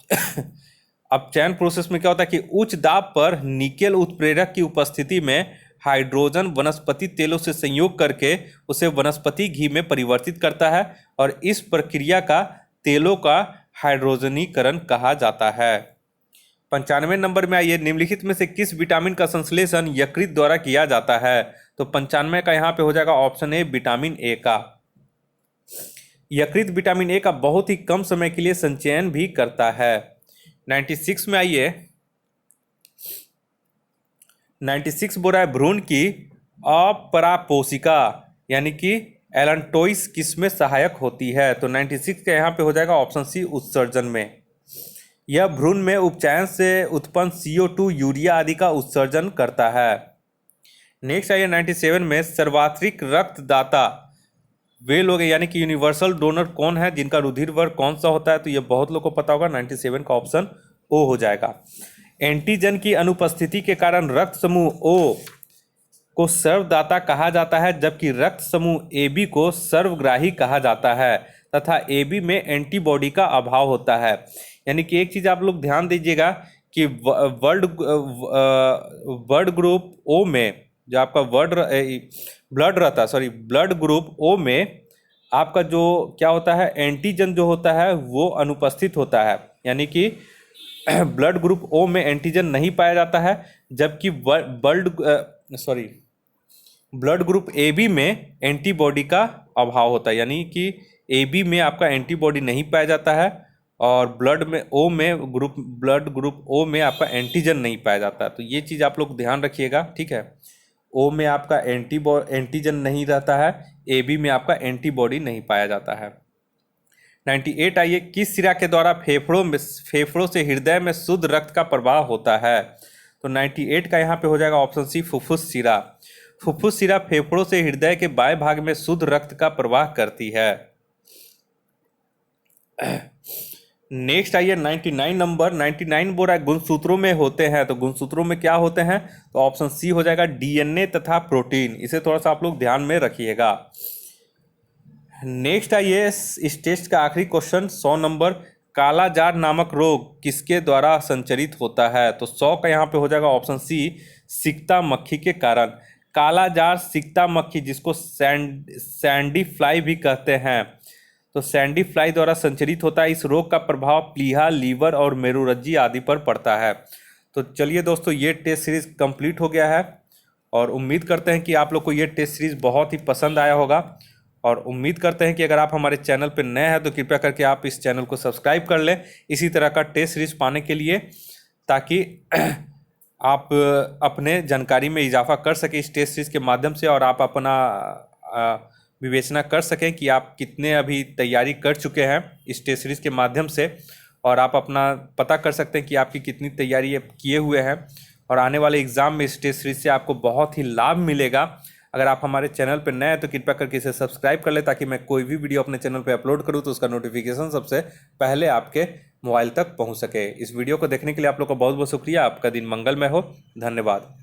अपचयन प्रोसेस में क्या होता है कि उच्च दाब पर निकेल उत्प्रेरक की उपस्थिति में हाइड्रोजन वनस्पति तेलों से संयोग करके उसे वनस्पति घी में परिवर्तित करता है और इस प्रक्रिया का तेलों का हाइड्रोजनीकरण कहा जाता है। 95 नंबर में आइए, निम्नलिखित में से किस विटामिन का संश्लेषण यकृत द्वारा किया जाता है? तो 95 का यहाँ पे हो जाएगा ऑप्शन ए, विटामिन ए का। यकृत विटामिन ए का बहुत ही कम समय के लिए संचयन भी करता है। 96 में आइए, 96 बोल रहा है भ्रूण की अपरापोषिका यानी कि एलैंटोइस किसमें सहायक होती है? तो 96 का यहाँ पे हो जाएगा ऑप्शन सी, उत्सर्जन में। यह भ्रूण में उपचयन से उत्पन्न CO2 यूरिया आदि का उत्सर्जन करता है। नेक्स्ट आइए 97 में, सर्वाधिक रक्तदाता वे लोग यानी कि यूनिवर्सल डोनर कौन है जिनका रुधिर वर्ग कौन सा होता है? तो ये बहुत लोग को पता होगा, 97 का ऑप्शन ओ हो जाएगा। एंटीजन की अनुपस्थिति के कारण रक्त समूह ओ को सर्वदाता कहा जाता है जबकि रक्त समूह AB को सर्वग्राही कहा जाता है तथा AB में एंटीबॉडी का अभाव होता है। यानी कि एक चीज़ आप लोग ध्यान दीजिएगा कि ब्लड ग्रुप ओ में जो आपका ब्लड ग्रुप ओ में आपका जो क्या होता है, एंटीजन जो होता है वो अनुपस्थित होता है। यानी कि ब्लड ग्रुप ओ में एंटीजन नहीं पाया जाता है जबकि ब्लड ग्रुप AB में एंटीबॉडी का अभाव होता है। यानी कि AB में आपका एंटीबॉडी नहीं पाया जाता है और ब्लड ग्रुप ओ में आपका एंटीजन नहीं पाया जाता है। तो ये चीज़ आप लोग ध्यान रखिएगा, ठीक है। ओ में आपका एंटीजन नहीं रहता है, AB में आपका एंटीबॉडी नहीं पाया जाता है। 98 आइए, किस शिरा के द्वारा फेफड़ों से हृदय में शुद्ध रक्त का प्रवाह होता है? तो 98 का यहाँ पे हो जाएगा ऑप्शन सी, फुफ्फुस शिरा। फुफ्फुस शिरा फेफड़ों से हृदय के बाएं भाग में शुद्ध रक्त का प्रवाह करती है। नेक्स्ट आइए 99 नंबर, 99 बोल रहा है गुणसूत्रों में होते हैं। तो गुणसूत्रों में क्या होते हैं? तो ऑप्शन सी हो जाएगा, DNA तथा प्रोटीन। इसे थोड़ा सा आप लोग ध्यान में रखिएगा। नेक्स्ट आइए, इस टेस्ट का आखिरी क्वेश्चन 100 नंबर, कालाजार नामक रोग किसके द्वारा संचरित होता है? तो 100 का यहाँ पे हो जाएगा ऑप्शन सी, सिकता मक्खी के कारण। कालाजार सिकता मक्खी जिसको सैंडी फ्लाई भी कहते हैं, तो सैंडी फ्लाई द्वारा संचरित होता है। इस रोग का प्रभाव प्लीहा, लीवर और मेरुरज्जी आदि पर पड़ता है। तो चलिए दोस्तों, ये टेस्ट सीरीज कंप्लीट हो गया है और उम्मीद करते हैं कि आप लोग को ये टेस्ट सीरीज बहुत ही पसंद आया होगा और उम्मीद करते हैं कि अगर आप हमारे चैनल पर नए हैं तो कृपया करके आप इस चैनल को सब्सक्राइब कर लें इसी तरह का टेस्ट सीरीज पाने के लिए, ताकि आप अपने जानकारी में इजाफा कर सकें इस टेस्ट सीरीज के माध्यम से और आप अपना विवेचना कर सकें कि आप कितने अभी तैयारी कर चुके हैं इस टेस्ट सीरीज के माध्यम से, और आप अपना पता कर सकते हैं कि आपकी कितनी तैयारी किए हुए हैं और आने वाले एग्ज़ाम में इस टेस्ट सीरीज से आपको बहुत ही लाभ मिलेगा। अगर आप हमारे चैनल पर नए हैं तो कृपया करके इसे सब्सक्राइब कर लें ताकि मैं कोई भी वीडियो अपने चैनल पर अपलोड करूँ तो उसका नोटिफिकेशन सबसे पहले आपके मोबाइल तक पहुँच सके। इस वीडियो को देखने के लिए आप लोग का बहुत बहुत शुक्रिया। आपका दिन मंगलमय हो। धन्यवाद।